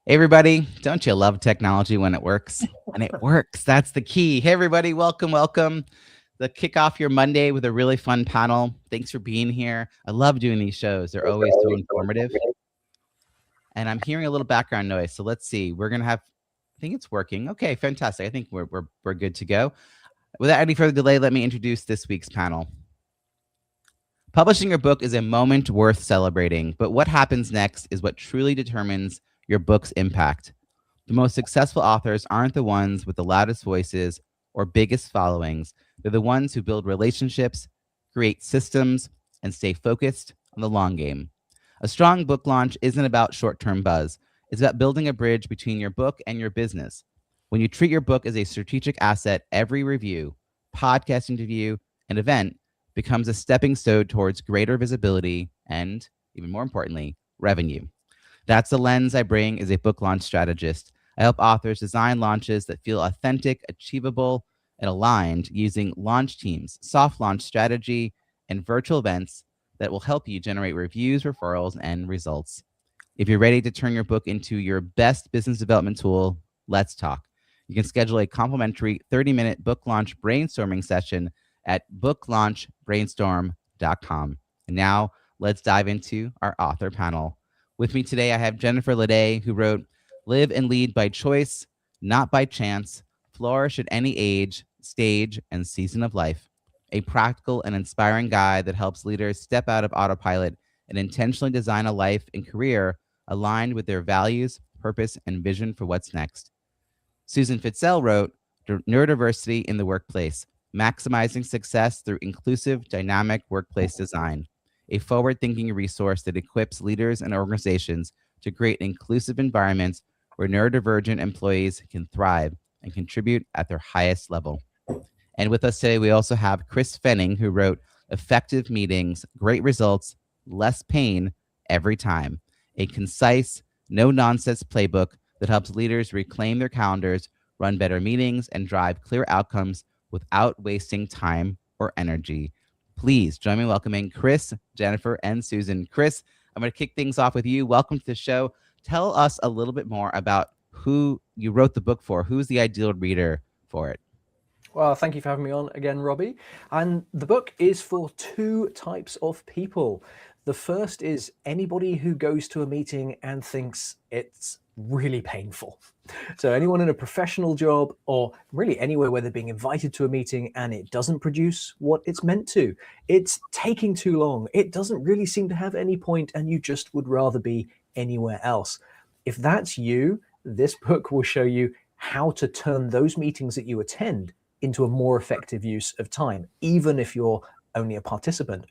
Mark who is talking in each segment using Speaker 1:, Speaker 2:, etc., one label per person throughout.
Speaker 1: Hey, everybody. Don't you love technology when it works? And it works. That's the key. Hey, everybody. Welcome, welcome. The kick off your Monday with a really fun panel. Thanks for being here. I love doing these shows. They're always so informative. And I'm hearing a little background noise. So let's see. We're going to have, I think it's working. Okay, fantastic. I think we're good to go. Without any further delay, let me introduce this week's panel. Publishing your book is a moment worth celebrating, but what happens next is what truly determines your book's impact. The most successful authors aren't the ones with the loudest voices or biggest followings. They're the ones who build relationships, create systems, and stay focused on the long game. A strong book launch isn't about short-term buzz. It's about building a bridge between your book and your business. When you treat your book as a strategic asset, every review, podcast interview, and event becomes a stepping stone towards greater visibility and, even more importantly, revenue. That's the lens I bring as a book launch strategist. I help authors design launches that feel authentic, achievable, and aligned using launch teams, soft launch strategy, and virtual events that will help you generate reviews, referrals, and results. If you're ready to turn your book into your best business development tool, let's talk. You can schedule a complimentary 30-minute book launch brainstorming session at booklaunchbrainstorm.com. And now let's dive into our author panel. With me today, I have Jennifer Ledet, who wrote Live and Lead by Choice, Not by Chance, Flourish at Any Age, Stage, and Season of Life, a practical and inspiring guide that helps leaders step out of autopilot and intentionally design a life and career aligned with their values, purpose, and vision for what's next. Susan Fitzell wrote Neurodiversity in the Workplace, Maximizing Success Through Inclusive, Dynamic Workplace Design, a forward-thinking resource that equips leaders and organizations to create inclusive environments where neurodivergent employees can thrive and contribute at their highest level. And with us today, we also have Chris Fenning, who wrote Effective Meetings, Great Results, Less Pain Every Time, a concise, no-nonsense playbook that helps leaders reclaim their calendars, run better meetings, and drive clear outcomes without wasting time or energy. Please join me in welcoming Chris, Jennifer, and Susan. Chris, I'm going to kick things off with you. Welcome to the show. Tell us a little bit more about who you wrote the book for. Who's the ideal reader for it?
Speaker 2: Well, thank you for having me on again, Robbie. And the book is for two types of people. The first is anybody who goes to a meeting and thinks it's really painful. So anyone in a professional job or really anywhere where they're being invited to a meeting and it doesn't produce what it's meant to. It's taking too long. It doesn't really seem to have any point and you just would rather be anywhere else. If that's you, this book will show you how to turn those meetings that you attend into a more effective use of time, even if you're only a participant.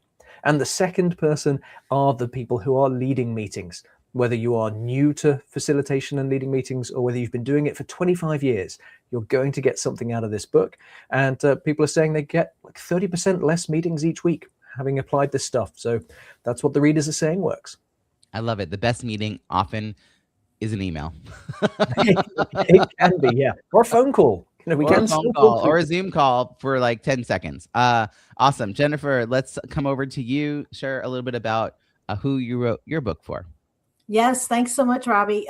Speaker 2: And the second person are the people who are leading meetings, whether you are new to facilitation and leading meetings or whether you've been doing it for 25 years, you're going to get something out of this book. And people are saying they get like 30% less meetings each week having applied this stuff. So that's what the readers are saying works.
Speaker 1: I love it. The best meeting often is an email.
Speaker 2: It can be, yeah. Or a phone call. We
Speaker 1: or
Speaker 2: can
Speaker 1: a phone
Speaker 2: still
Speaker 1: call
Speaker 2: talk
Speaker 1: or
Speaker 2: to
Speaker 1: a Zoom call for like 10 seconds. Awesome. Jennifer, let's come over to you. Share a little bit about who you wrote your book for.
Speaker 3: Yes, thanks so much, Robbie.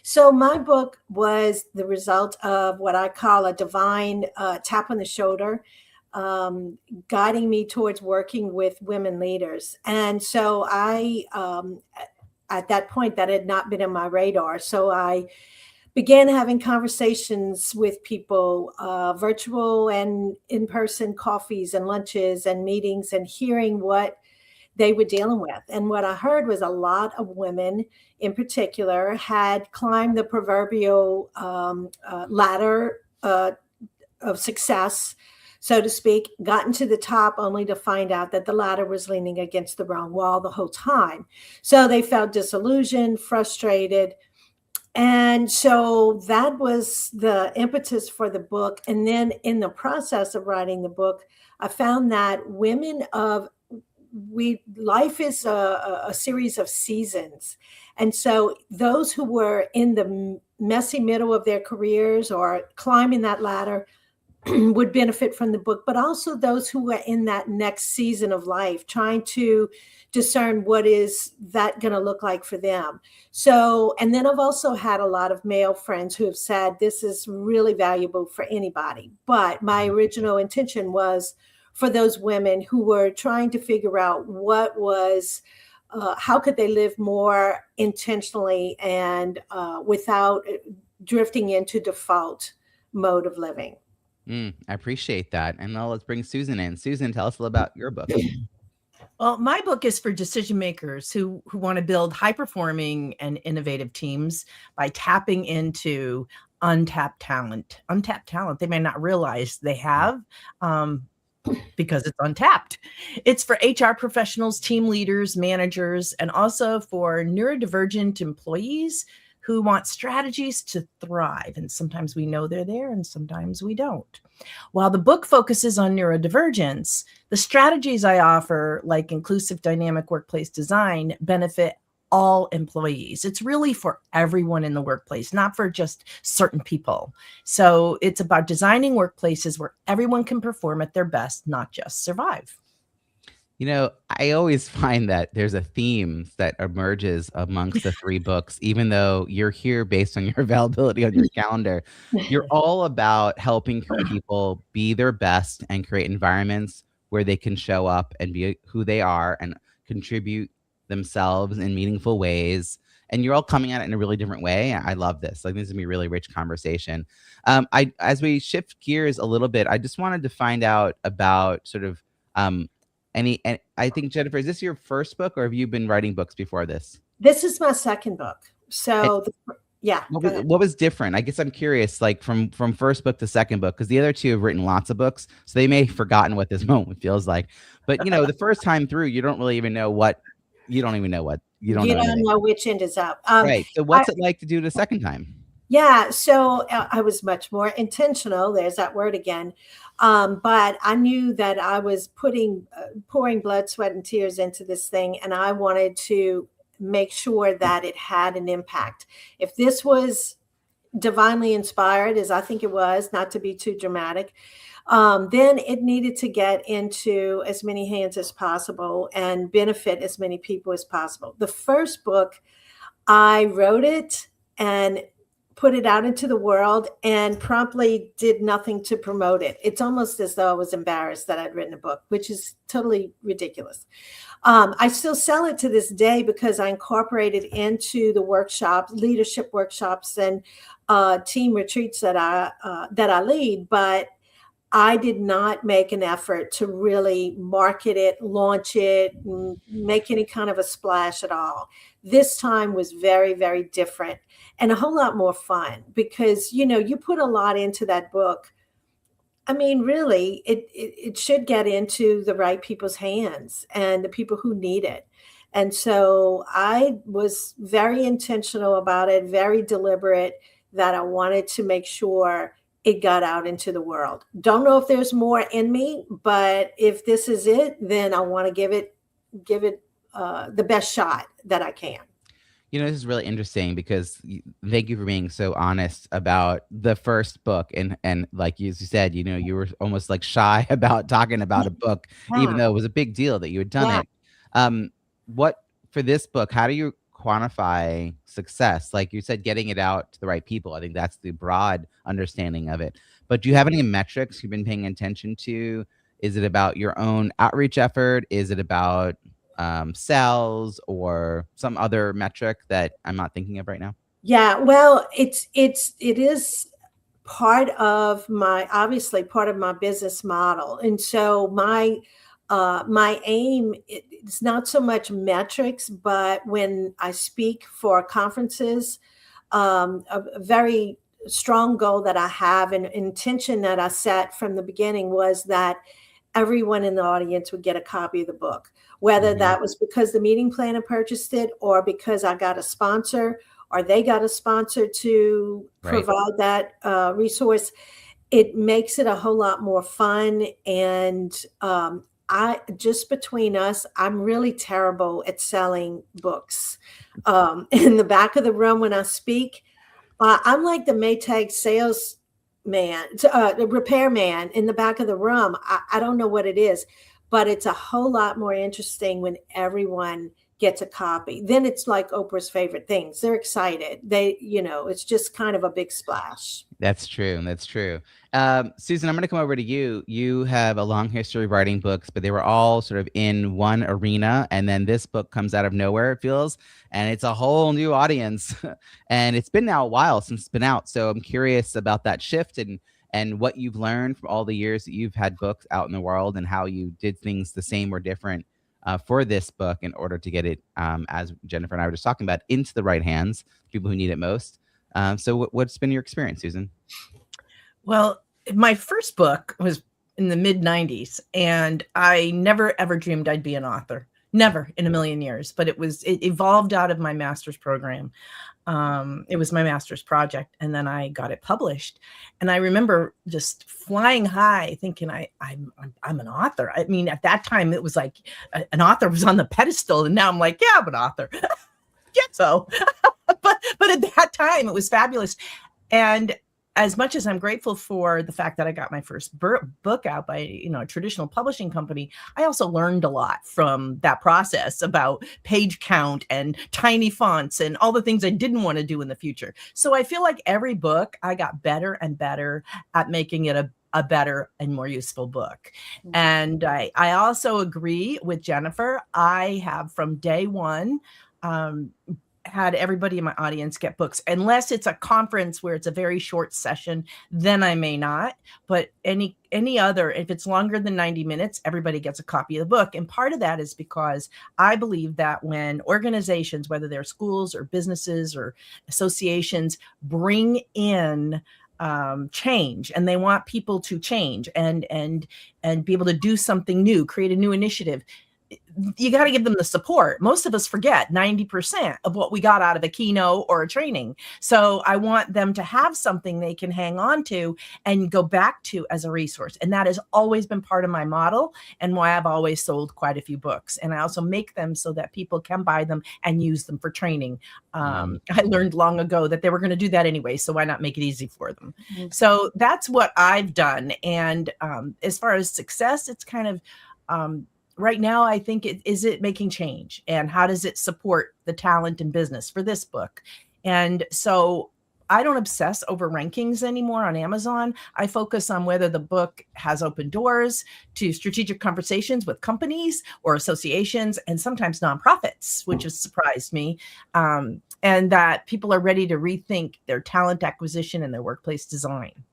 Speaker 3: So my book was the result of what I call a divine tap on the shoulder, guiding me towards working with women leaders. And so at that point, that had not been on my radar. So I began having conversations with people, virtual and in-person coffees and lunches and meetings, and hearing what they were dealing with. And what I heard was a lot of women in particular had climbed the proverbial ladder of success, so to speak, gotten to the top only to find out that the ladder was leaning against the wrong wall the whole time. So they felt disillusioned, frustrated. And so that was the impetus for the book. And then in the process of writing the book, I found that life is a series of seasons. And so those who were in the messy middle of their careers or climbing that ladder would benefit from the book, but also those who are in that next season of life, trying to discern what is that going to look like for them. So, and then I've also had a lot of male friends who have said this is really valuable for anybody. But my original intention was for those women who were trying to figure out what was, how could they live more intentionally and without drifting into default mode of living.
Speaker 1: I appreciate that. And now let's bring Susan in. Susan, tell us a little about your book.
Speaker 4: Well, my book is for decision makers who want to build high-performing and innovative teams by tapping into untapped talent. Untapped talent they may not realize they have because it's untapped. It's for HR professionals, team leaders, managers, and also for neurodivergent employees who want strategies to thrive. And sometimes we know they're there and sometimes we don't. While the book focuses on neurodivergence, the strategies I offer, like inclusive dynamic workplace design, benefit all employees. It's really for everyone in the workplace, not for just certain people. So it's about designing workplaces where everyone can perform at their best, not just survive.
Speaker 1: You know, I always find that there's a theme that emerges amongst the three books, even though you're here based on your availability on your calendar. You're all about helping people be their best and create environments where they can show up and be who they are and contribute themselves in meaningful ways. And you're all coming at it in a really different way. I love this. Like, this is gonna be a really rich conversation. As we shift gears a little bit, I just wanted to find out about sort of and I think, Jennifer, is this your first book or have you been writing books before this?
Speaker 3: This is my second book. So yeah.
Speaker 1: What was different? I guess I'm curious, like from first book to second book, because the other two have written lots of books, so they may have forgotten what this moment feels like. But you know, the first time through, you don't even know
Speaker 3: which end is up.
Speaker 1: Right. So what's it like to do it a second time?
Speaker 3: Yeah, so I was much more intentional. There's that word again. But I knew that I was pouring blood, sweat, and tears into this thing, and I wanted to make sure that it had an impact. If this was divinely inspired, as I think it was, not to be too dramatic, then it needed to get into as many hands as possible and benefit as many people as possible. The first book, I wrote it and put it out into the world and promptly did nothing to promote it. It's almost as though I was embarrassed that I'd written a book, which is totally ridiculous. I still sell it to this day because I incorporated into the workshops, leadership workshops, and team retreats that I lead. But I did not make an effort to really market it, launch it, make any kind of a splash at all. This time was very, very different and a whole lot more fun because, you know, you put a lot into that book. I mean, really, it should get into the right people's hands and the people who need it. And so I was very intentional about it, very deliberate, that I wanted to make sure it got out into the world. Don't know if there's more in me, but if this is it, then I want to give it the best shot that I can.
Speaker 1: You know, this is really interesting because thank you for being so honest about the first book. And like you said, you know, you were almost like shy about talking about a book, even though it was a big deal that you had done it. What for this book, how do you quantify success? Like you said, getting it out to the right people. I think that's the broad understanding of it. But do you have any metrics you've been paying attention to? Is it about your own outreach effort? Is it about sales or some other metric that I'm not thinking of right now?
Speaker 3: Yeah, well, it is part of my business model. And so my aim is not so much metrics, but when I speak for conferences, a very strong goal that I have and intention that I set from the beginning was that everyone in the audience would get a copy of the book, whether that was because the meeting planner purchased it or because I got a sponsor or they got a sponsor to provide that resource. It makes it a whole lot more fun. And just between us, I'm really terrible at selling books. In the back of the room when I speak, I'm like the Maytag sales the repairman in the back of the room. I don't know what it is, but it's a whole lot more interesting when everyone gets a copy. Then it's like Oprah's favorite things. They're excited. It's just kind of a big splash.
Speaker 1: That's true. That's true. Susan, I'm going to come over to you. You have a long history of writing books, but they were all sort of in one arena. And then this book comes out of nowhere, it feels, and it's a whole new audience. And it's been now a while since it's been out. So I'm curious about that shift and what you've learned from all the years that you've had books out in the world and how you did things the same or different for this book in order to get it, as Jennifer and I were just talking about, into the right hands, people who need it most. So what's been your experience, Susan?
Speaker 4: Well, my first book was in the mid 90s, and I never ever dreamed I'd be an author. Never in a million years, but it evolved out of my master's program. It was my master's project, and then I got it published. And I remember just flying high thinking I'm an author. I mean, at that time it was like an author was on the pedestal, and now I'm like, yeah, I'm an author. Yeah, so but at that time it was fabulous. And as much as I'm grateful for the fact that I got my first book out by a traditional publishing company, I also learned a lot from that process about page count and tiny fonts and all the things I didn't want to do in the future. So I feel like every book I got better and better at making it a better and more useful book. Mm-hmm. And I also agree with Jennifer. I have from day one had everybody in my audience get books, unless it's a conference where it's a very short session, then I may not. But any other, if it's longer than 90 minutes, everybody gets a copy of the book. And part of that is because I believe that when organizations, whether they're schools or businesses or associations, bring in change, and they want people to change and be able to do something new, create a new initiative, you got to give them the support. Most of us forget 90% of what we got out of a keynote or a training. So I want them to have something they can hang on to and go back to as a resource. And that has always been part of my model and why I've always sold quite a few books. And I also make them so that people can buy them and use them for training. I learned long ago that they were going to do that anyway, so why not make it easy for them? Mm-hmm. So that's what I've done. And as far as success, it's kind of, right now, I think is it making change, and how does it support the talent in business for this book? And so I don't obsess over rankings anymore on Amazon. I focus on whether the book has opened doors to strategic conversations with companies or associations and sometimes nonprofits, which has surprised me. And that people are ready to rethink their talent acquisition and their workplace design.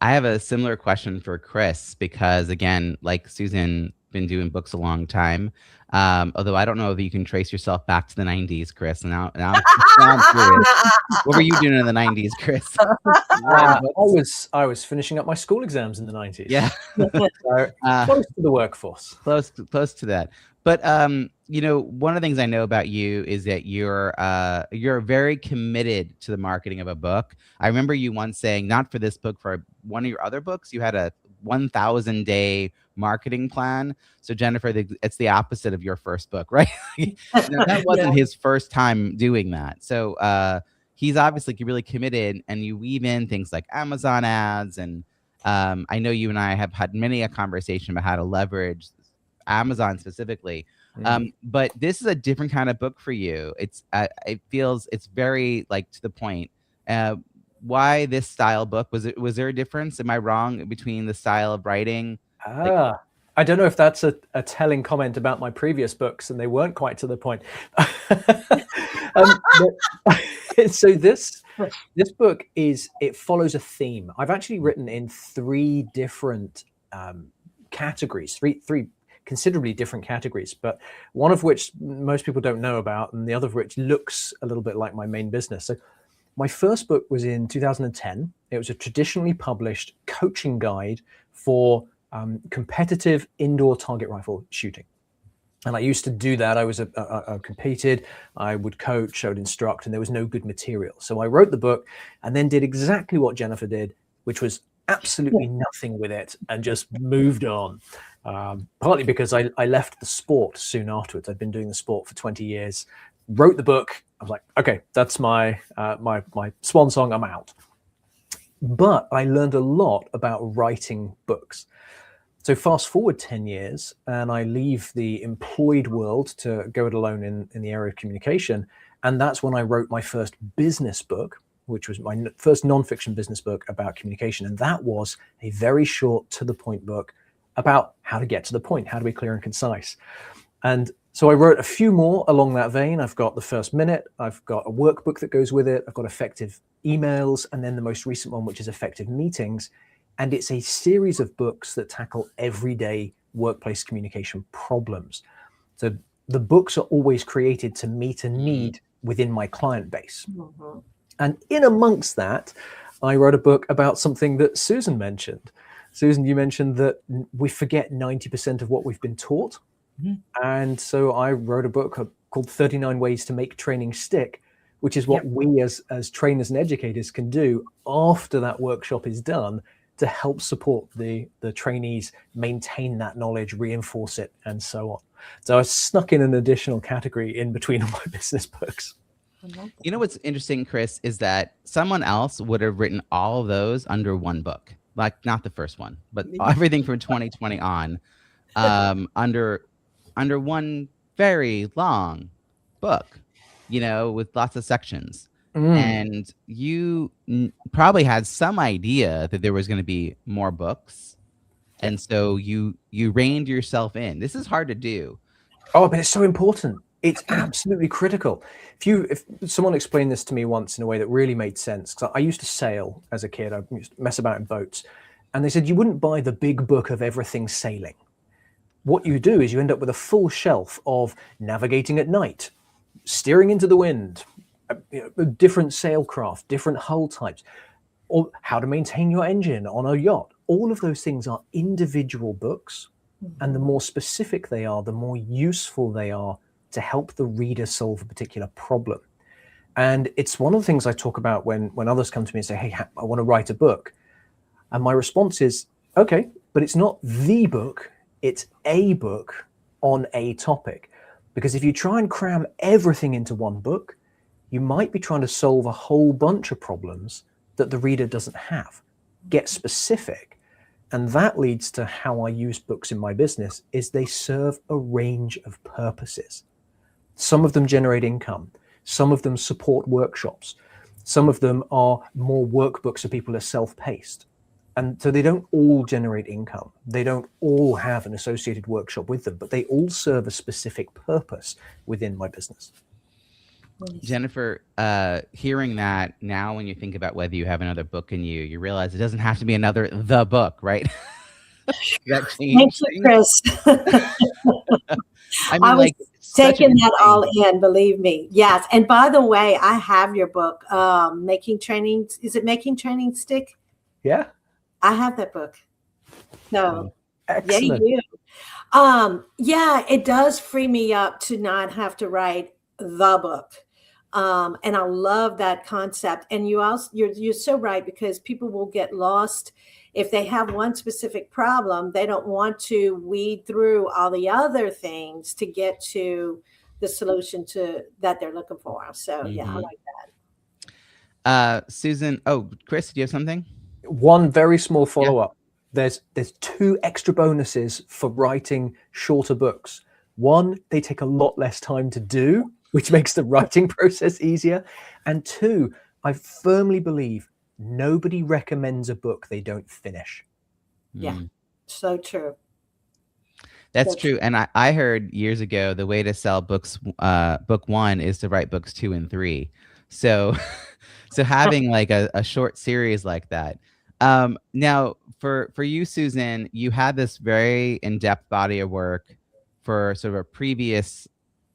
Speaker 1: I have a similar question for Chris, because again, like Susan, been doing books a long time. Although I don't know if you can trace yourself back to the 90s, Chris. Now I'm curious. What were you doing in the 90s, Chris?
Speaker 2: I was finishing up my school exams in the 90s.
Speaker 1: Yeah.
Speaker 2: So, close to the workforce.
Speaker 1: Close to that. But one of the things I know about you is that you're very committed to the marketing of a book. I remember you once saying, not for this book, for one of your other books, you had a 1,000-day marketing plan. So Jennifer, it's the opposite of your first book, right? That wasn't his first time doing that. So he's obviously really committed, and you weave in things like Amazon ads. And I know you and I have had many a conversation about how to leverage Amazon specifically. But this is a different kind of book for you. It feels it's very to the point. Why this style book? Was there a difference? Am I wrong between the style of writing?
Speaker 2: I don't know if that's a telling comment about my previous books, and they weren't quite to the point. So this book it follows a theme. I've actually written in 3 different categories, three considerably different categories, but one of which most people don't know about, and the other of which looks a little bit like my main business. So my first book was in 2010. It was a traditionally published coaching guide for competitive indoor target rifle shooting. And I used to do that. I competed, I would coach, I would instruct, and there was no good material. So I wrote the book and then did exactly what Jennifer did, which was absolutely nothing with it and just moved on. Partly because I left the sport soon afterwards. I'd been doing the sport for 20 years, wrote the book. I was like, okay, that's my swan song, I'm out. but I learned a lot about writing books. So fast forward 10 years and I leave the employed world to go it alone in the area of communication. And that's when I wrote my first business book, which was my first nonfiction business book about communication. And that was a very short, to the point book about how to get to the point, how to be clear and concise. And so I wrote a few more along that vein. I've got the first minute, I've got a workbook that goes with it, I've got effective emails, and then the most recent one, which is effective meetings. And it's a series of books that tackle everyday workplace communication problems. So the books are always created to meet a need within my client base.
Speaker 3: Mm-hmm.
Speaker 2: And in amongst that, I wrote a book about something that Susan mentioned. Susan, you mentioned that we forget 90% of what we've been taught.
Speaker 4: Mhm.
Speaker 2: And so I wrote a book called 39 Ways to Make Training Stick, which is what we as trainers and educators can do after that workshop is done to help support the trainees maintain that knowledge, reinforce it, and so on. So I snuck in an additional category in between all my business books.
Speaker 1: You know what's interesting, Chris, is that someone else would have written all of those under one book, like not the first one, but everything from 2020 on, under one very long book, you know, with lots of sections. And you probably had some idea that there was going to be more books, and so you reined yourself in. This is hard to do.
Speaker 2: Oh, but it's so important. It's absolutely critical. If someone explained this to me once in a way that really made sense, because I used to sail as a kid, I used to mess about in boats, and they said you wouldn't buy the big book of everything sailing. What you do is you end up with a full shelf of navigating at night, steering into the wind, different sailcraft, different hull types, or how to maintain your engine on a yacht. All of those things are individual books, and the more specific they are, the more useful they are to help the reader solve a particular problem. And it's one of the things I talk about when others come to me and say, hey, I want to write a book. And my response is, okay, but it's not the book, it's a book on a topic. Because if you try and cram everything into one book, you might be trying to solve a whole bunch of problems that the reader doesn't have. Get specific. And that leads to how I use books in my business, is they serve a range of purposes. Some of them generate income. Some of them support workshops. Some of them are more workbooks so people are self-paced. And so they don't all generate income. They don't all have an associated workshop with them, but they all serve a specific purpose within my business.
Speaker 1: Jennifer, hearing that now, when you think about whether you have another book in you, you realize it doesn't have to be the book, right? That
Speaker 3: Thank you, Chris.
Speaker 1: I mean,
Speaker 3: I was
Speaker 1: like
Speaker 3: taking that all in, believe me. Yes. And by the way, I have your book, Making Training. Is it Making Training Stick?
Speaker 2: Yeah.
Speaker 3: I have that book. No.
Speaker 2: Excellent.
Speaker 3: Yeah, you do. Yeah, it does free me up to not have to write the book. And I love that concept. And you're so right, because people will get lost if they have one specific problem. They don't want to weed through all the other things to get to the solution that they're looking for. So yeah, I like
Speaker 1: that. Susan, Chris, do you have something?
Speaker 2: One very small follow-up. Yeah. There's two extra bonuses for writing shorter books. One, they take a lot less time to do, which makes the writing process easier. And two, I firmly believe nobody recommends a book they don't finish.
Speaker 3: Yeah, so true.
Speaker 1: That's true. And I heard years ago, the way to sell books, book one, is to write books 2 and 3. So having like a short series like that. Now for you, Susan, you had this very in-depth body of work for sort of a previous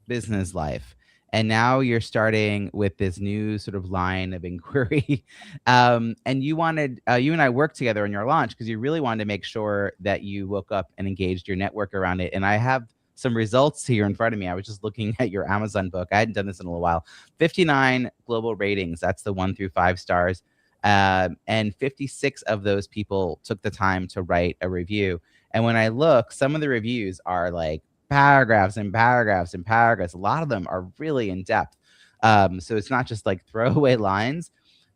Speaker 1: business life. And now you're starting with this new sort of line of inquiry. And you and I worked together on your launch because you really wanted to make sure that you woke up and engaged your network around it. And I have some results here in front of me. I was just looking at your Amazon book. I hadn't done this in a little while. 59 global ratings. That's the 1 through 5 stars. And 56 of those people took the time to write a review. And when I look, some of the reviews are like paragraphs and paragraphs and paragraphs. A lot of them are really in depth. So it's not just like throwaway lines.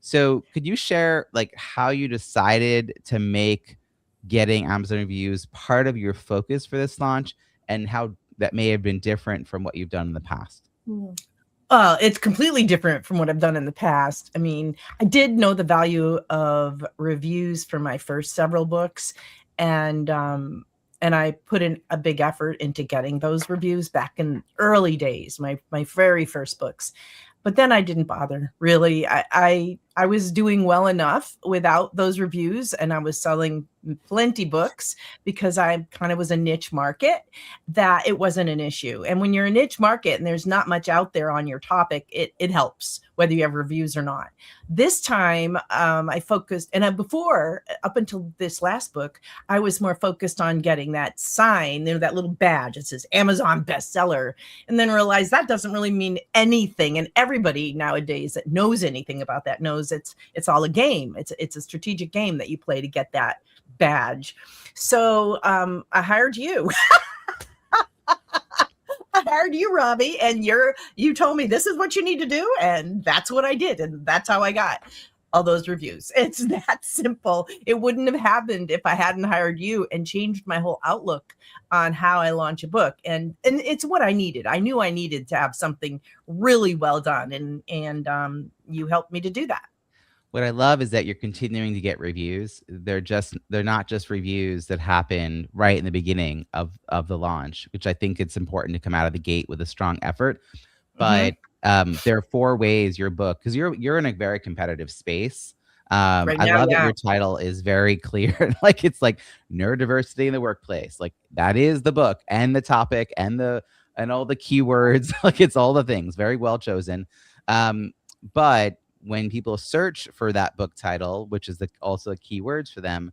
Speaker 1: So could you share like how you decided to make getting Amazon reviews part of your focus for this launch, and how that may have been different from what you've done in the past?
Speaker 4: It's completely different from what I've done in the past. I mean, I did know the value of reviews for my first several books, and I put in a big effort into getting those reviews back in early days, my very first books. But then I didn't bother, really. I was doing well enough without those reviews, and I was selling plenty books because I kind of was a niche market, that it wasn't an issue. And when you're a niche market and there's not much out there on your topic, it helps whether you have reviews or not. This time I focused, and before, up until this last book, I was more focused on getting that sign, that little badge that says Amazon bestseller, and then realized that doesn't really mean anything. And everybody nowadays that knows anything about that knows it's all a game. It's a strategic game that you play to get that badge. So I hired you. I hired you, Robbie, and you told me this is what you need to do, and that's what I did, and that's how I got all those reviews. It's that simple. It wouldn't have happened if I hadn't hired you and changed my whole outlook on how I launch a book. And it's what I needed. I knew I needed to have something really well done, and you helped me to do that.
Speaker 1: What I love is that you're continuing to get reviews. They're not just reviews that happen right in the beginning of the launch, which I think it's important to come out of the gate with a strong effort. But there are 4 ways your book, because you're in a very competitive space.
Speaker 4: Right
Speaker 1: I
Speaker 4: now,
Speaker 1: love that
Speaker 4: yeah.
Speaker 1: your title is very clear. Like it's like neurodiversity in the workplace. Like that is the book and the topic and all the keywords. Like it's all the things. Very well chosen. But when people search for that book title, which is also keywords for them,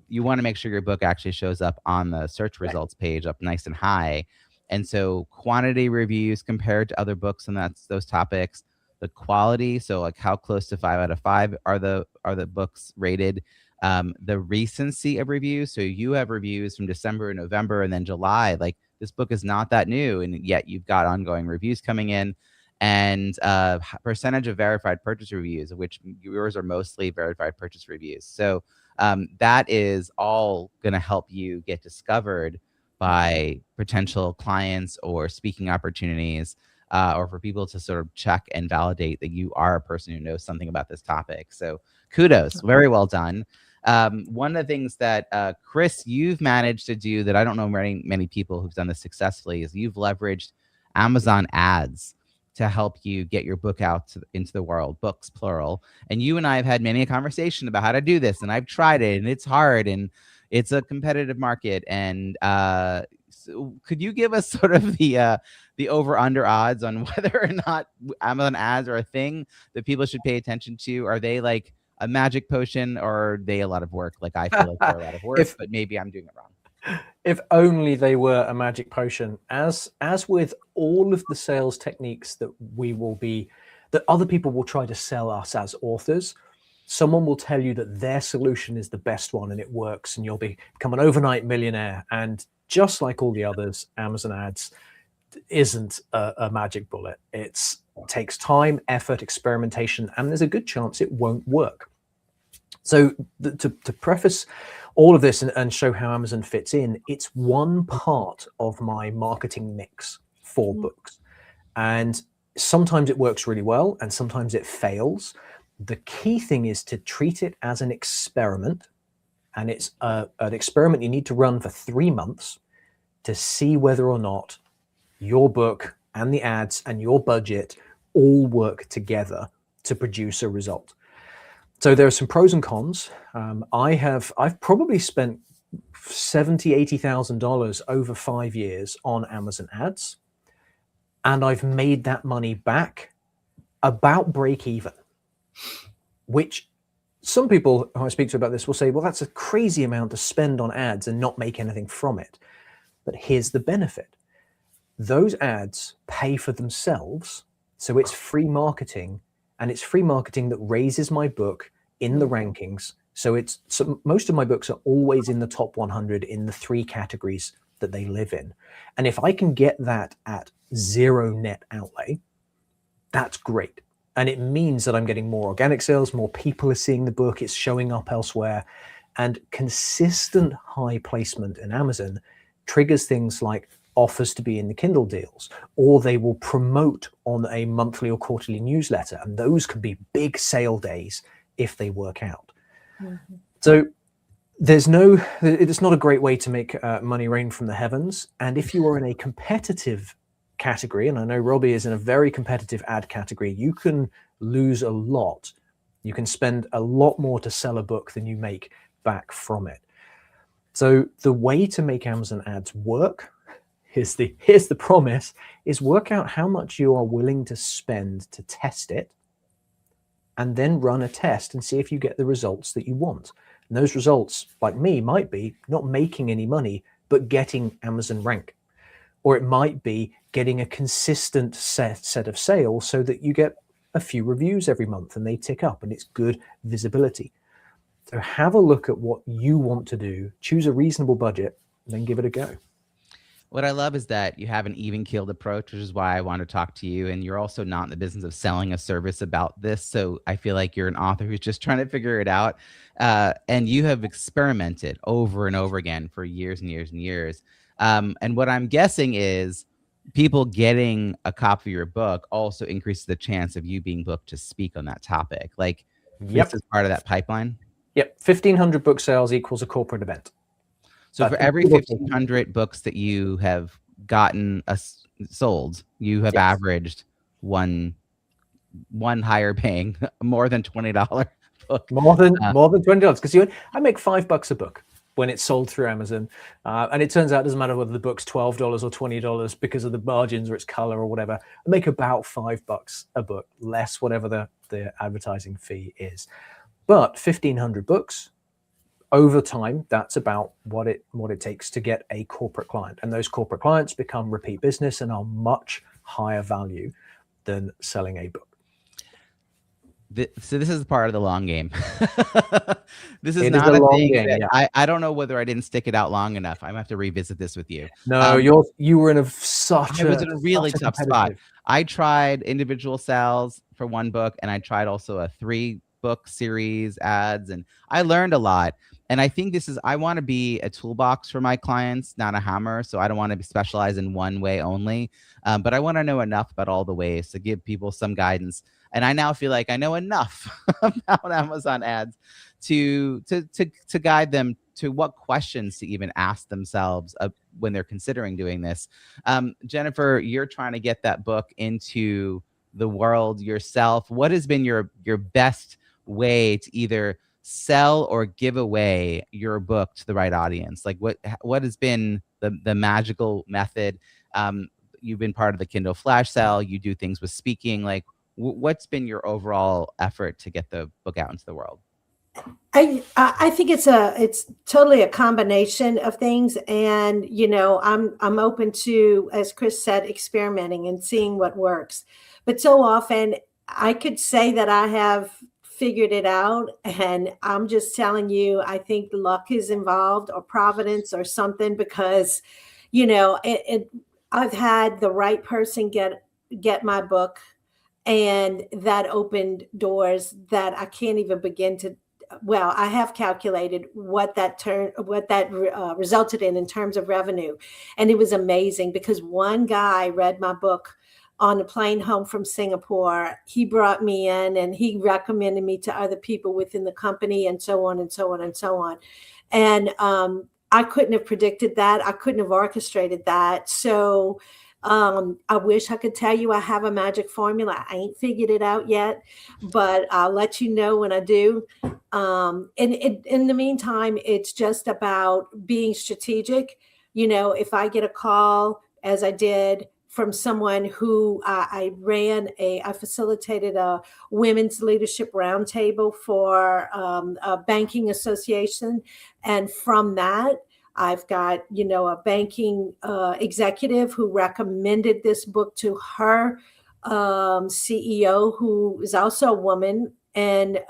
Speaker 1: you want to make sure your book actually shows up on the search results page up nice and high. And so quantity reviews compared to other books, and that's those topics, the quality. So like how close to 5 out of 5 are the books rated, the recency of reviews. So you have reviews from December and November and then July, like this book is not that new, and yet you've got ongoing reviews coming in. And percentage of verified purchase reviews, of which yours are mostly verified purchase reviews. So that is all going to help you get discovered by potential clients or speaking opportunities, or for people to sort of check and validate that you are a person who knows something about this topic. So kudos, very well done. One of the things that Chris, you've managed to do that I don't know many people who've done this successfully is you've leveraged Amazon ads to help you get your book out into the world, books plural. And you and I have had many a conversation about how to do this, and I've tried it, and it's hard, and it's a competitive market. And so could you give us sort of the over under odds on whether or not Amazon ads are a thing that people should pay attention to? Are they like a magic potion, or are they a lot of work? Like I feel like they're a lot of work, but maybe I'm doing it wrong.
Speaker 2: If only they were a magic potion. As with all of the sales techniques that other people will try to sell us as authors, someone will tell you that their solution is the best one and it works, and you'll become an overnight millionaire. And just like all the others, Amazon ads isn't a magic bullet. It takes time, effort, experimentation, and there's a good chance it won't work. So to preface all of this and show how Amazon fits in, it's one part of my marketing mix for books. And sometimes it works really well and sometimes it fails. The key thing is to treat it as an experiment. And it's an experiment you need to run for 3 months to see whether or not your book and the ads and your budget all work together to produce a result. So there are some pros and cons. I've probably spent $70,000, $80,000 over 5 years on Amazon ads, and I've made that money back about break even, which some people who I speak to about this will say, well, that's a crazy amount to spend on ads and not make anything from it. But here's the benefit. Those ads pay for themselves. So it's free marketing, and it's free marketing that raises my book in the rankings. So most of my books are always in the top 100 in the 3 categories that they live in. And if I can get that at 0 net outlay, that's great. And it means that I'm getting more organic sales, more people are seeing the book, it's showing up elsewhere. And consistent high placement in Amazon triggers things like offers to be in the Kindle deals, or they will promote on a monthly or quarterly newsletter. And those can be big sale days if they work out. Mm-hmm. So it's not a great way to make money rain from the heavens. And if you are in a competitive category, and I know Robbie is in a very competitive ad category, you can lose a lot. You can spend a lot more to sell a book than you make back from it. So the way to make Amazon ads work, here's the promise, is work out how much you are willing to spend to test it, and then run a test and see if you get the results that you want. And those results, like me, might be not making any money, but getting Amazon rank. Or it might be getting a consistent set of sales so that you get a few reviews every month and they tick up and it's good visibility. So have a look at what you want to do, choose a reasonable budget, and then give it a go.
Speaker 1: What I love is that you have an even-keeled approach, which is why I want to talk to you. And you're also not in the business of selling a service about this. So I feel like you're an author who's just trying to figure it out. And you have experimented over and over again for years and years and years. And what I'm guessing is people getting a copy of your book also increases the chance of you being booked to speak on that topic. Like, this is part of that pipeline?
Speaker 2: Yep. 1,500 book sales equals a corporate event.
Speaker 1: So for every 1,500 books that you have gotten sold, you have averaged one higher paying, more than $20 book.
Speaker 2: More than $20, because I make $5 a book when it's sold through Amazon, and it turns out it doesn't matter whether the book's $12 or $20 because of the margins or its color or whatever. I make about $5 a book, less whatever the advertising fee is. But 1,500 books. Over time, that's about what it takes to get a corporate client. And those corporate clients become repeat business and are much higher value than selling a book.
Speaker 1: So this is part of the long game. This is not a thing game, I don't know whether I didn't stick it out long enough. I'm gonna have to revisit this with you.
Speaker 2: No, you were in a
Speaker 1: really tough spot. I tried individual sales for one book, and I tried also a 3-book series ads, and I learned a lot. And I think I want to be a toolbox for my clients, not a hammer. So I don't want to specialize in one way only, but I want to know enough about all the ways to give people some guidance. And I now feel like I know enough about Amazon ads to guide them to what questions to even ask themselves when they're considering doing this. Jennifer, you're trying to get that book into the world yourself. What has been your best way to either sell or give away your book to the right audience? Like what has been the magical method? You've been part of the Kindle flash sale. You do things with speaking. Like what's been your overall effort to get the book out into the world?
Speaker 3: I think it's totally a combination of things, and I'm open to, as Chris said, experimenting and seeing what works. But so often I could say that I have figured it out, and I'm just telling you, I think luck is involved or providence or something, because I've had the right person get my book, and that opened doors that I can't even begin to. Well, I have calculated what that resulted in terms of revenue, and it was amazing because one guy read my book on the plane home from Singapore. He brought me in and he recommended me to other people within the company, and so on and so on and so on. And I couldn't have predicted that. I couldn't have orchestrated that. So I wish I could tell you I have a magic formula. I ain't figured it out yet, but I'll let you know when I do. And in the meantime, it's just about being strategic. If I get a call, as I did, from someone who I facilitated a women's leadership roundtable for a banking association. And from that, I've got, a banking executive who recommended this book to her CEO, who is also a woman, and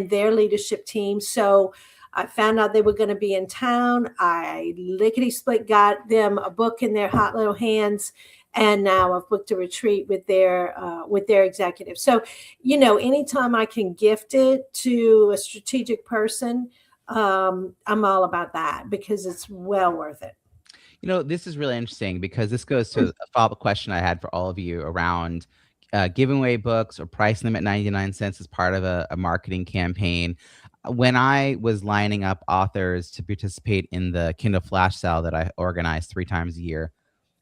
Speaker 3: their leadership team. So I found out they were going to be in town. I lickety-split got them a book in their hot little hands. and now I've booked a retreat with their executive. So, anytime I can gift it to a strategic person, I'm all about that because it's well worth it.
Speaker 1: This is really interesting because this goes to a follow-up question I had for all of you around giving away books or pricing them at 99 cents as part of a marketing campaign. When I was lining up authors to participate in the Kindle Flash Sale that I organize 3 times a year,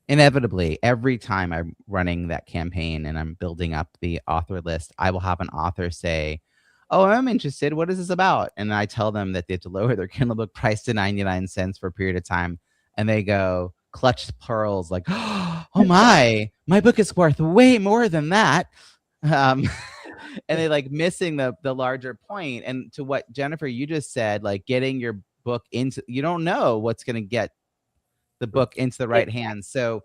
Speaker 1: inevitably, every time I'm running that campaign and I'm building up the author list, I will have an author say, "Oh, I'm interested. What is this about?" And I tell them that they have to lower their Kindle book price to 99 cents for a period of time. And they go, clutched pearls, like, "Oh my book is worth way more than that." Um, and they like missing the larger point. And to what Jennifer, you just said, like getting your book into, you don't know what's going to get the book into the right hands. So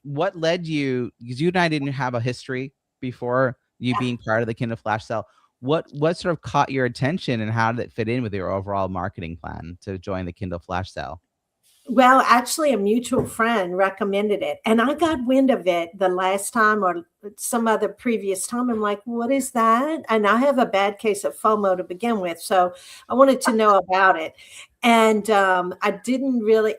Speaker 1: what led you, because you and I didn't have a history before you being part of the Kindle Flash Sale, what sort of caught your attention and how did it fit in with your overall marketing plan to join the Kindle Flash Sale?
Speaker 3: Well, actually, a mutual friend recommended it, and I got wind of it the last time or some other previous time. I'm like, what is that? And I have a bad case of FOMO to begin with, so I wanted to know about it. And I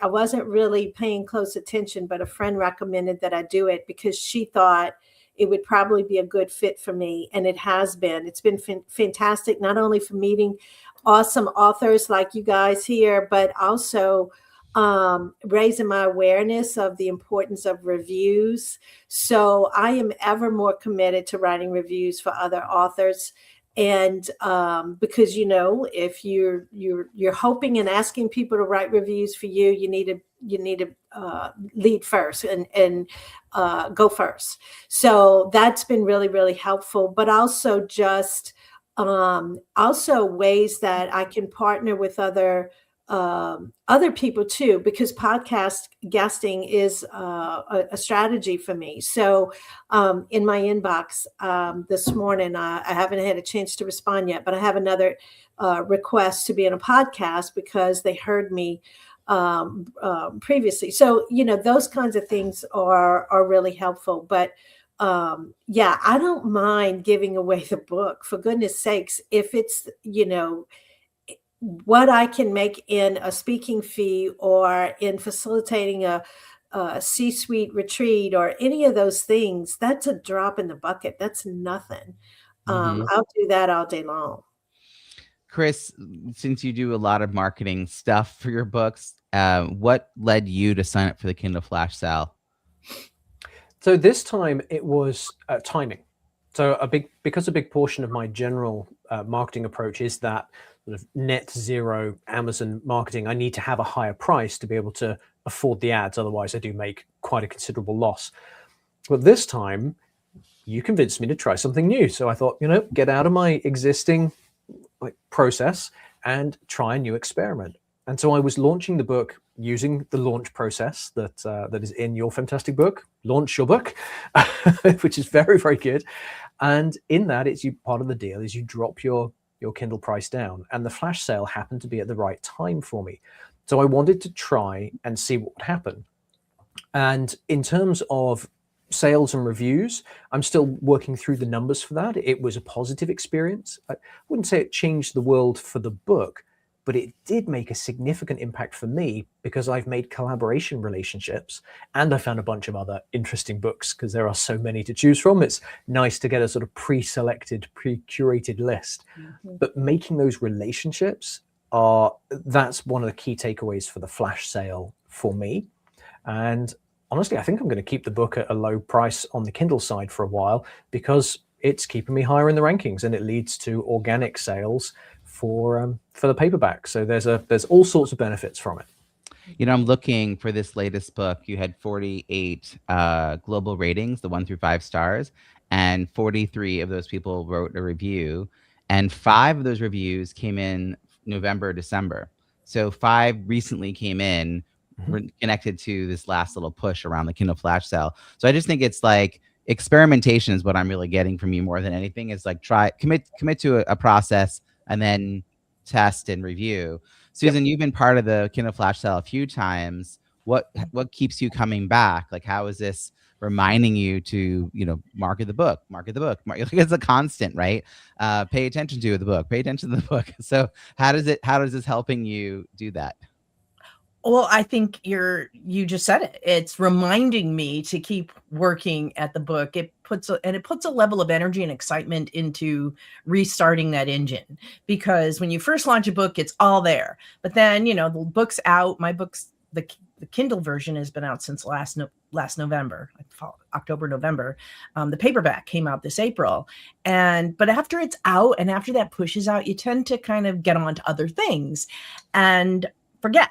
Speaker 3: wasn't really paying close attention, but a friend recommended that I do it because she thought it would probably be a good fit for me. And it has been. It's been fantastic, not only for meeting awesome authors like you guys here, but also raising my awareness of the importance of reviews. So I am ever more committed to writing reviews for other authors. And because if you're hoping and asking people to write reviews for you, you need to lead first and go first. So that's been really, really helpful. But also just also ways that I can partner with other people too, because podcast guesting is a strategy for me. So in my inbox this morning, I haven't had a chance to respond yet, but I have another request to be in a podcast because they heard me previously. So, those kinds of things are really helpful. But I don't mind giving away the book, for goodness sakes, if it's, what I can make in a speaking fee or in facilitating a C-suite retreat or any of those things. That's a drop in the bucket. That's nothing. I'll do that all day long.
Speaker 1: Chris, since you do a lot of marketing stuff for your books, what led you to sign up for the Kindle Flash Sale?
Speaker 2: So this time it was timing. So because a big portion of my general marketing approach is that sort of net zero Amazon marketing, I need to have a higher price to be able to afford the ads. Otherwise, I do make quite a considerable loss. But this time, you convinced me to try something new. So I thought, get out of my existing process and try a new experiment. And so I was launching the book using the launch process that is in your fantastic book, Launch Your Book, which is very, very good. And in that, part of the deal is you drop your Kindle price down. And the flash sale happened to be at the right time for me. So I wanted to try and see what would happen. And in terms of sales and reviews, I'm still working through the numbers for that. It was a positive experience. I wouldn't say it changed the world for the book, but it did make a significant impact for me because I've made collaboration relationships and I found a bunch of other interesting books because there are so many to choose from. It's nice to get a sort of pre-selected, pre-curated list. But making those relationships that's one of the key takeaways for the flash sale for me. And honestly, I think I'm going to keep the book at a low price on the Kindle side for a while because it's keeping me higher in the rankings and it leads to organic sales for the paperback. So there's all sorts of benefits from it.
Speaker 1: I'm looking for this latest book. You had 48 global ratings, the 1 through 5 stars, and 43 of those people wrote a review, and 5 of those reviews came in November, December. So 5 recently came in connected to this last little push around the Kindle Flash Sale. So I just think it's like experimentation is what I'm really getting from you more than anything. Is like commit to a process and then test and review. Susan, you've been part of the Kindle Flash Sale a few times. What keeps you coming back? Like, how is this reminding you to, market the book. It's a constant, right? Pay attention to the book, pay attention to the book. So how does this helping you do that?
Speaker 4: Well, I think you just said it. It's reminding me to keep working at the book. It puts a level of energy and excitement into restarting that engine, because when you first launch a book, it's all there. But then, the book's out. My book's the Kindle version has been out since last November, October, November. The paperback came out this April. But after it's out and after that pushes out, you tend to kind of get on to other things and forget.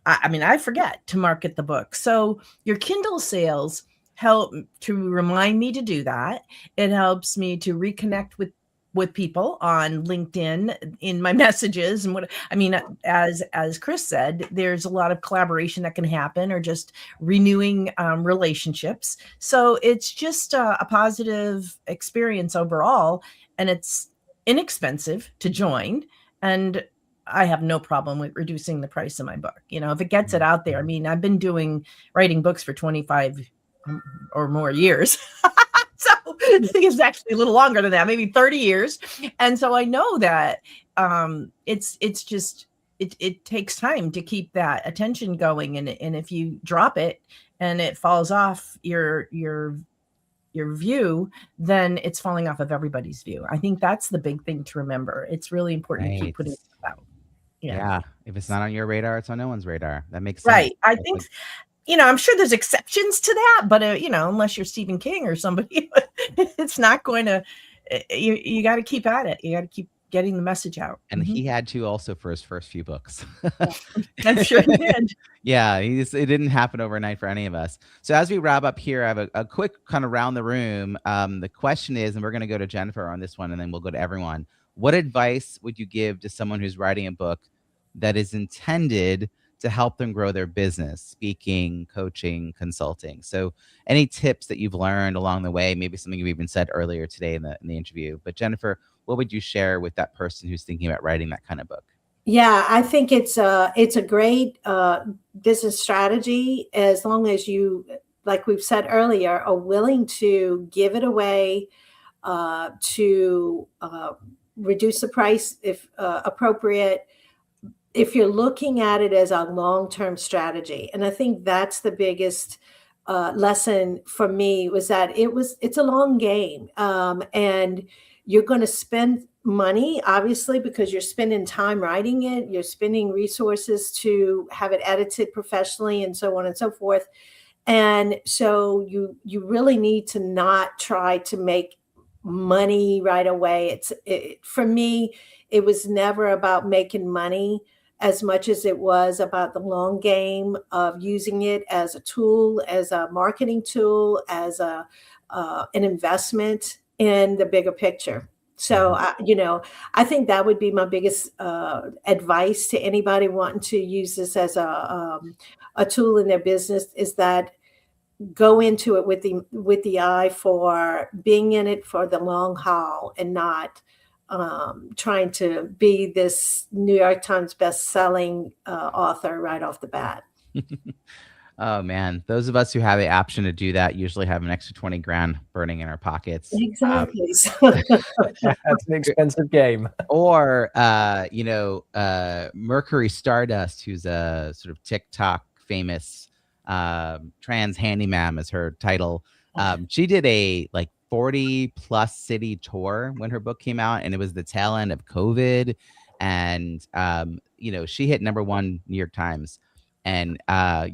Speaker 4: I forget to market the book. So your Kindle sales help to remind me to do that. It helps me to reconnect with people on LinkedIn in my messages. And as Chris said, there's a lot of collaboration that can happen, or just renewing relationships. So it's just a positive experience overall, and it's inexpensive to join. And I have no problem with reducing the price of my book. If it gets it out there. I've been writing books for 25 or more years. So I think it's actually a little longer than that, maybe 30 years. And so I know that it takes time to keep that attention going. And if you drop it and it falls off your view, then it's falling off of everybody's view. I think that's the big thing to remember. It's really important to keep putting it out.
Speaker 1: Yeah. If it's not on your radar, it's on no one's radar. That makes sense.
Speaker 4: Right. I think, I'm sure there's exceptions to that, but unless you're Stephen King or somebody, it's not going to, you got to keep at it. You got to keep getting the message out.
Speaker 1: And he had to also for his first few books.
Speaker 4: I'm sure he did.
Speaker 1: Yeah, it didn't happen overnight for any of us. So as we wrap up here, I have a quick kind of round the room. The question is, and we're going to go to Jennifer on this one, and then we'll go to everyone. What advice would you give to someone who's writing a book that is intended to help them grow their business, speaking, coaching, consulting? So any tips that you've learned along the way, maybe something you even said earlier today in the interview. But Jennifer, what would you share with that person who's thinking about writing that kind of book?
Speaker 3: Yeah, I think it's a great business strategy, as long as you, like we've said earlier, are willing to give it away, to reduce the price if appropriate, if you're looking at it as a long-term strategy. And I think that's the biggest lesson for me, was that it's a long game, and you're going to spend money, obviously, because you're spending time writing it, you're spending resources to have it edited professionally, and so on and so forth. And so you really need to not try to make money right away. For me, it was never about making money as much as it was about the long game of using it as a tool, as a marketing tool, as an investment in the bigger picture. So, I think that would be my biggest advice to anybody wanting to use this as a tool in their business, is that go into it with the eye for being in it for the long haul, and not trying to be this New York Times best-selling author right off the bat.
Speaker 1: Oh man, those of us who have the option to do that usually have an extra 20 grand burning in our pockets.
Speaker 3: Exactly.
Speaker 2: That's an expensive game.
Speaker 1: Or, Mercury Stardust, who's a sort of TikTok famous trans handyman is her title. She did a 40 plus city tour when her book came out, and it was the tail end of COVID. And, she hit #1 New York Times. And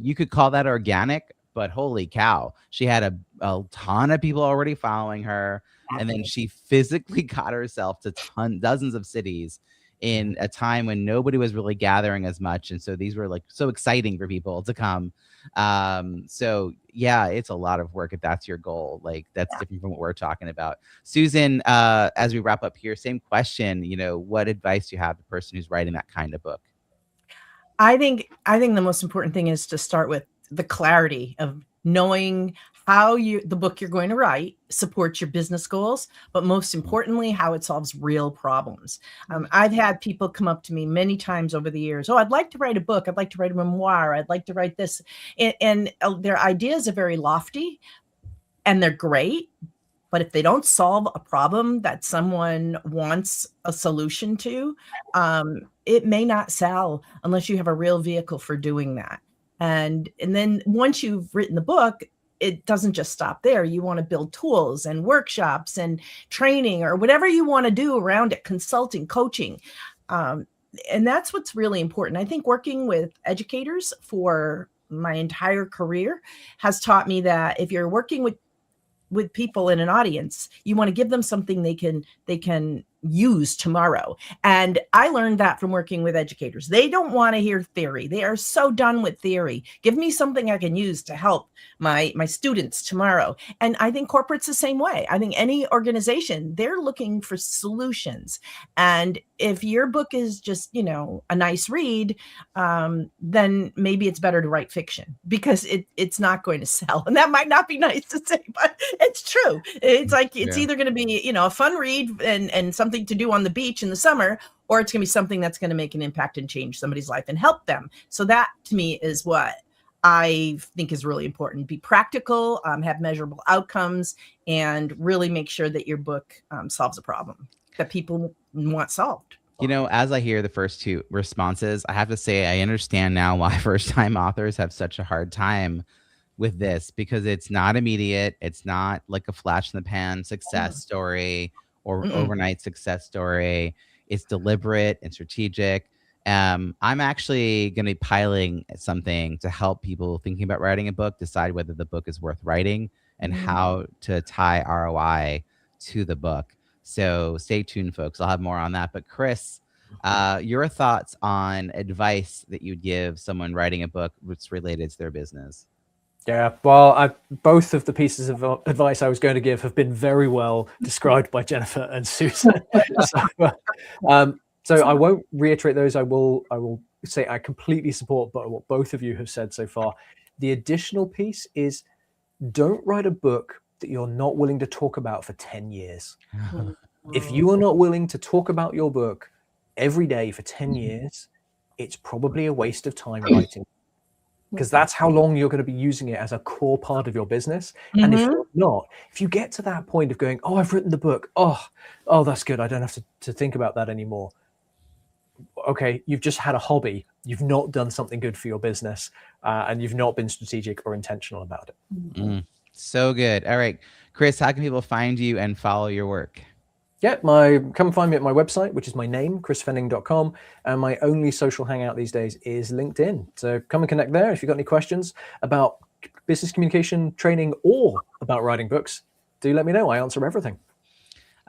Speaker 1: you could call that organic, but holy cow, she had a ton of people already following her. And then she physically got herself to dozens of cities in a time when nobody was really gathering as much. And so these were so exciting for people to come. So yeah, it's a lot of work if that's your goal. That's different from what we're talking about. Susan, as we wrap up here, same question, what advice do you have to the person who's writing that kind of book?
Speaker 4: I think the most important thing is to start with the clarity of knowing how the book you're going to write supports your business goals, but most importantly, how it solves real problems. I've had people come up to me many times over the years. Oh, I'd like to write a book. I'd like to write a memoir. I'd like to write this. And their ideas are very lofty, and they're great. But if they don't solve a problem that someone wants a solution to, it may not sell unless you have a real vehicle for doing that. And then once you've written the book, it doesn't just stop there. You want to build tools and workshops and training or whatever you want to do around it, consulting, coaching. And that's what's really important. I think working with educators for my entire career has taught me that if you're working with people in an audience, you want to give them something they can use tomorrow. And I learned that from working with educators. They don't want to hear theory. They are so done with theory. Give me something I can use to help my students tomorrow. And I think corporate's the same way. I think any organization, they're looking for solutions. And if your book is just, a nice read, then maybe it's better to write fiction because it's not going to sell. And that might not be nice to say, but it's true. It's like, it's either going to be, a fun read and something to do on the beach in the summer, or it's going to be something that's going to make an impact and change somebody's life and help them. So that to me is what I think is really important. Be practical, have measurable outcomes, and really make sure that your book solves a problem that people want solved.
Speaker 1: As I hear the first two responses, I have to say I understand now why first-time authors have such a hard time with this, because it's not immediate. It's not like a flash in the pan success story or overnight success story. It's deliberate and strategic. I'm actually going to be piling something to help people thinking about writing a book decide whether the book is worth writing and how to tie ROI to the book. So stay tuned, folks. I'll have more on that. But Chris, your thoughts on advice that you'd give someone writing a book that's related to their business?
Speaker 2: Yeah, well, both of the pieces of advice I was going to give have been very well described by Jennifer and Susan. So I won't reiterate those. I will say I completely support what both of you have said so far. The additional piece is, don't write a book that you're not willing to talk about for 10 years. If you are not willing to talk about your book every day for 10 years, it's probably a waste of time writing, because that's how long you're going to be using it as a core part of your business. And if you're not, if you get to that point of going, oh, I've written the book, oh, that's good, I don't have to think about that anymore. Okay, you've just had a hobby. You've not done something good for your business, and you've not been strategic or intentional about it.
Speaker 1: So good. All right, Chris, how can people find you and follow your work?
Speaker 2: Yeah, come find me at my website, which is my name, chrisfenning.com. And my only social hangout these days is LinkedIn. So come and connect there. If you've got any questions about business communication training or about writing books, do let me know. I answer everything.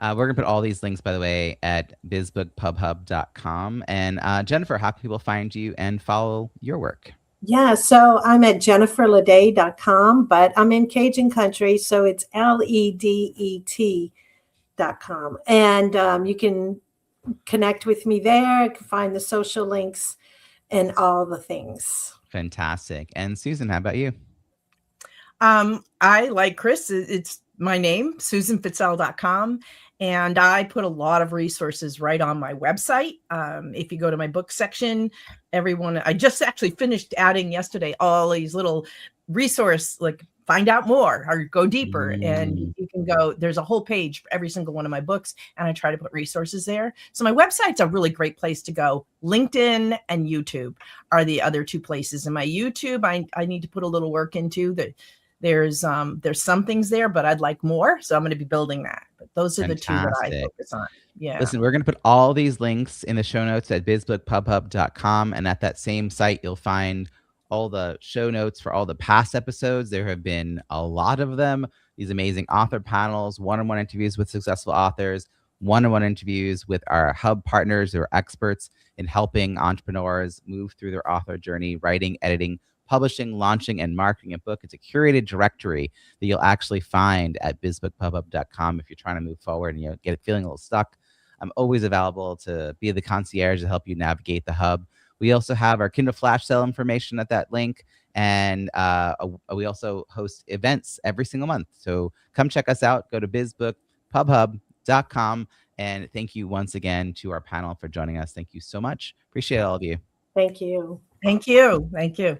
Speaker 1: We're going to put all these links, by the way, at bizbookpubhub.com. And Jennifer, how can people find you and follow your work?
Speaker 3: Yeah, so I'm at jenniferledet.com, but I'm in Cajun country, so it's LEDET.com. And you can connect with me there. You can find the social links and all the things.
Speaker 1: Fantastic. And Susan, how about you?
Speaker 4: I, like Chris, it's my name, susanfitzell.com. And I put a lot of resources right on my website. If you go to my book section, I just actually finished adding yesterday all these little resource, like find out more or go deeper. And you can go, there's a whole page for every single one of my books. And I try to put resources there. So my website's a really great place to go. LinkedIn and YouTube are the other two places. And my YouTube, I need to put a little work into that. There's some things there, but I'd like more. So I'm going to be building that. But those are the two that I focus on. Yeah.
Speaker 1: Listen, we're going to put all these links in the show notes at bizbookpubhub.com. And at that same site, you'll find all the show notes for all the past episodes. There have been a lot of them. These amazing author panels, one-on-one interviews with successful authors, one-on-one interviews with our hub partners who are experts in helping entrepreneurs move through their author journey, writing, editing, publishing, launching, and marketing a book. It's a curated directory that you'll actually find at bizbookpubhub.com if you're trying to move forward and you get feeling a little stuck. I'm always available to be the concierge to help you navigate the hub. We also have our Kindle flash sale information at that link, and we also host events every single month. So come check us out. Go to bizbookpubhub.com, and thank you once again to our panel for joining us. Thank you so much. Appreciate all of you.
Speaker 3: Thank you.
Speaker 4: Thank you. Thank you.